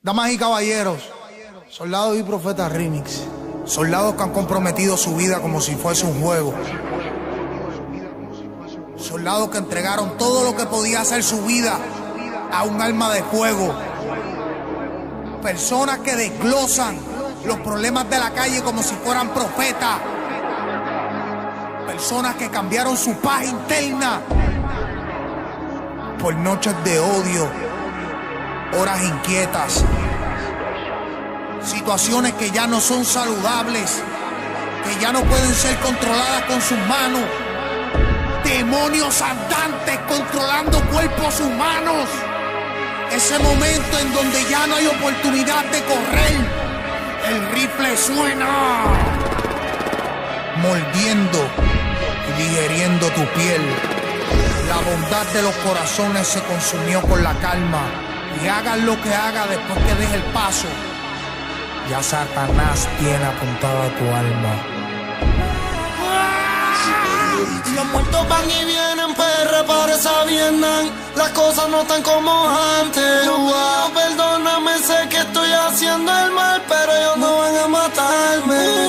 Damas y caballeros, soldados y profetas remix. Soldados que han comprometido su vida como si fuese un juego. Soldados que entregaron todo lo que podía hacer su vida a un arma de fuego. Personas que desglosan los problemas de la calle como si fueran profetas. Personas que cambiaron su paz interna por noches de odio, horas inquietas, situaciones que ya no son saludables, que ya no pueden ser controladas con sus manos. Demonios andantes controlando cuerpos humanos. Ese momento en donde ya no hay oportunidad de correr, el rifle suena, mordiendo y digeriendo tu piel. La bondad de los corazones se consumió con la calma. Y hagas lo que hagas después que deje el paso, ya Satanás tiene apuntada tu alma. Los muertos van y vienen, PR parece Vietnam. Las cosas no están como antes. Perdóname, sé que estoy haciendo el mal, pero ellos no van a matarme.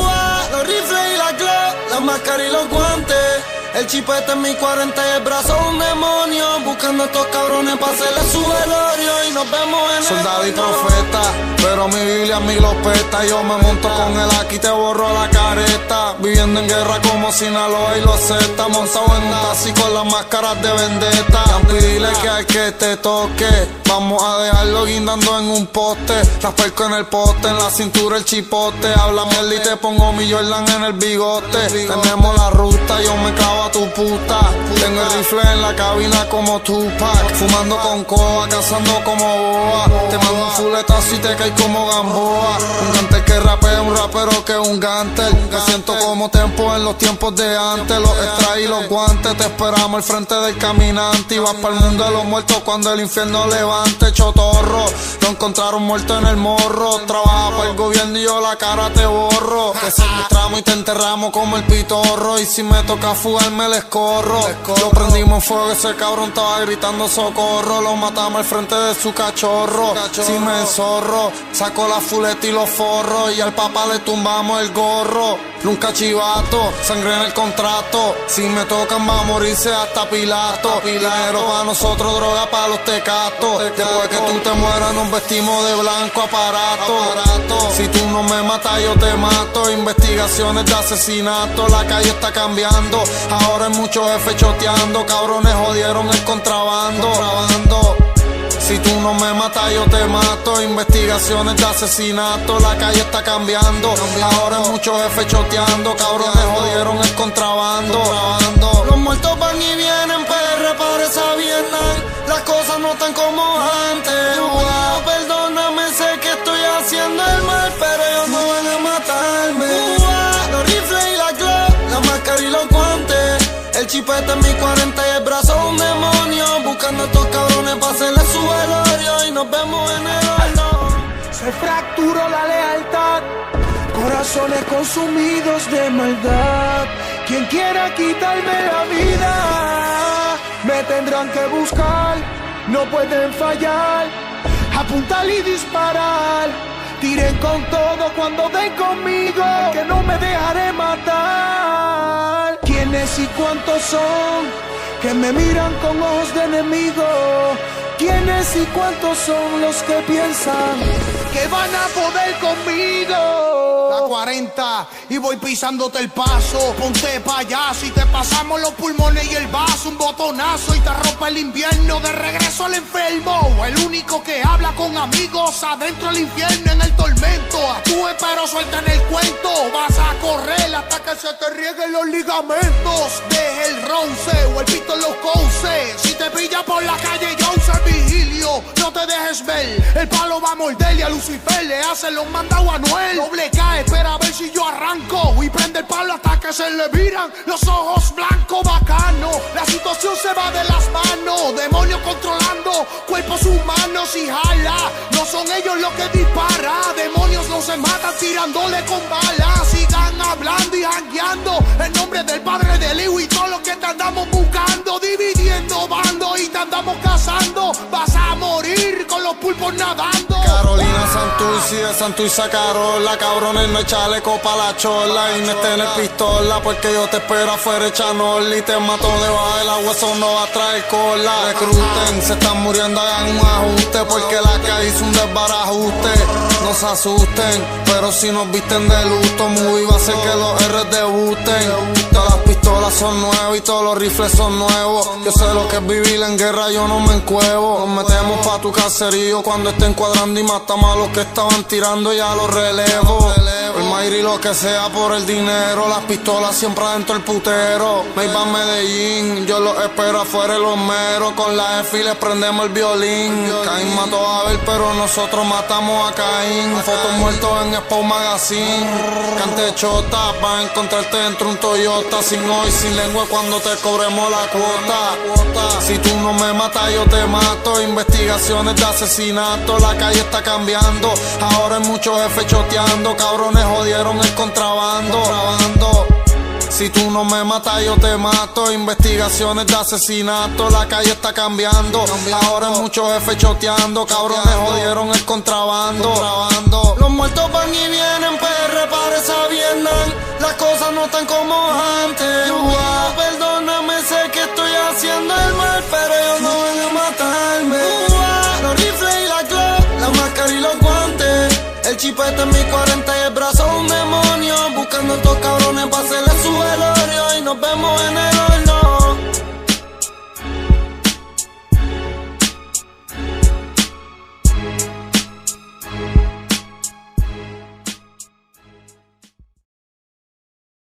Los rifles y la Glock, la máscara y los guantes. El chipete en mi 40 y el brazo un demonio. Buscando a estos cabrones para hacerle su velorio. Y nos vemos en soldado y profeta, pero mi Biblia a mí lo peta. Yo me monto con él aquí, te borro la careta. Viviendo en guerra como Sinaloa y los Z. Montado en un taxi con las máscaras de vendetta. Dile que hay que te toque. Vamos a dejarlo guindando en un poste. Las perco en el poste, en la cintura el chipote. Habla mierda y te pongo mi Jordan en el bigote. Tenemos la ruta, yo me clavo a tu puta. Tengo el rifle en la cabina como Tupac. Fumando con coa, cazando como boa. Te mando un fuletazo y te caes como Gamboa. Un gante que rapea, un rapero que un gantel. Me siento como Tempo en los tiempos de antes. Los extraí y los guantes. Te esperamos al frente del caminante. Y vas para el mundo de los muertos cuando el infierno levante. Chotorro, lo encontraron muerto en el morro. Trabaja para el gobierno y yo la cara te borro. Te secuestramos y te enterramos como el pitorro. Y si me toca fugarme les corro. Lo prendimos en fuego, ese cabrón estaba gritando socorro. Lo matamos al frente de su cachorro. Si me enzorro, saco la fuleta y los forros. Y al papá le tumbamos el gorro. Nunca chivato, sangre en el contrato. Si me tocan va a morirse hasta Pilato. Dinero para nosotros, droga para los tecatos. Después que tú te mueras nos vestimos de blanco aparato. Si tú no me matas yo te mato. Investigaciones de asesinato, la calle está cambiando. Ahora hay muchos jefes choteando. Cabrones jodieron el contrabando. Si tú no me matas yo te mato. Investigaciones de asesinato, la calle está cambiando. Ahora hay muchos jefes choteando. Cabrones jodieron el contrabando. Los muertos van y vienen, PR parece Vietnam. Las cosas no están como antes. Perdóname, sé que estoy haciendo el mal, pero ellos no van a matarme. Los rifles y la Glock, la máscara y los guantes. El chipete en mi 40 y el brazo un demonio. Buscando a estos cabrones para hacerle su velorio. Y nos vemos en el horno. Se fracturó la lealtad, corazones consumidos de maldad. Quien quiera quitarme la vida, me tendrán que buscar, no pueden fallar. Apuntar y disparar, tiren con todo cuando den conmigo, que no me dejaré matar. ¿Quiénes y cuántos son que me miran con ojos de enemigo? ¿Quiénes y cuántos son los que piensan que van a poder conmigo? La 40 y voy pisándote el paso. Ponte payaso y te pasamos los pulmones y el vaso. Un botonazo y te rompe el invierno. De regreso al enfermo, el único que habla con amigos. Adentro del infierno en el tormento. Actúe pero suelta en el cuento. Vas a correr hasta que se te rieguen los ligamentos. Deja el ronce o el pito en los cauces. Si te pilla por la calle Joseph vigilio, no te dejes ver. El palo va a morder y a Lucifer le hace los mandados a Noel. Doble K, espera a ver si yo arranco y prende el palo hasta que se le viran los ojos blancos. Bacano, la situación se va de las manos. Demonios controlando cuerpos humanos y jala. No son ellos los que disparan. Demonios no se matan tirándole con balas. Sigan hablando y jangueando en nombre del Padre, del Hijo y todo lo que te andamos buscando. Dividiendo bandos y te andamos cazando. Vas a morir con los pulpos nadando. Carolina Santurce, de Santurce a Carola, cabrones, no hay chaleco pa' la chola. Y no tener pistola, porque yo te espero afuera echanol. Y te mato debajo del agua, eso no va a traer cola. Recruten, se están muriendo, hagan un ajuste, porque la calle hizo un desbarajuste. No se asusten, pero si nos visten de luto, muy va a ser que los R debuten. Todas las pistolas son nuevas y todos los rifles son nuevos. Yo sé lo que es vivir en guerra, yo no me encuevo. Nos metemos pa' tu caserío cuando estén cuadrando y matamos a los que estaban tirando, ya los relevo. El Mayri lo que sea por el dinero, las pistolas siempre adentro el putero. Me iba a Medellín, yo los espero afuera de los meros. Con la F y les prendemos el violín. Caín mató a Abel, pero nosotros matamos a Caín. Fotos muertos en Expo Magazine. Cante chota, vas a encontrarte dentro un Toyota. Sin hoy, sin lengua cuando te cobremos la cuota. Si tú no me matas, yo te mato. Investigaciones de asesinato, la calle está cambiando. Ahora hay muchos jefes choteando, cabrones jodieron el contrabando. Si tú no me matas, yo te mato. Investigaciones de asesinato, la calle está cambiando. Ahora hay muchos jefes choteando, cabrones jodieron el contrabando. Los muertos van y vienen, PR parece Vietnam. Las cosas no están como antes. Perdón.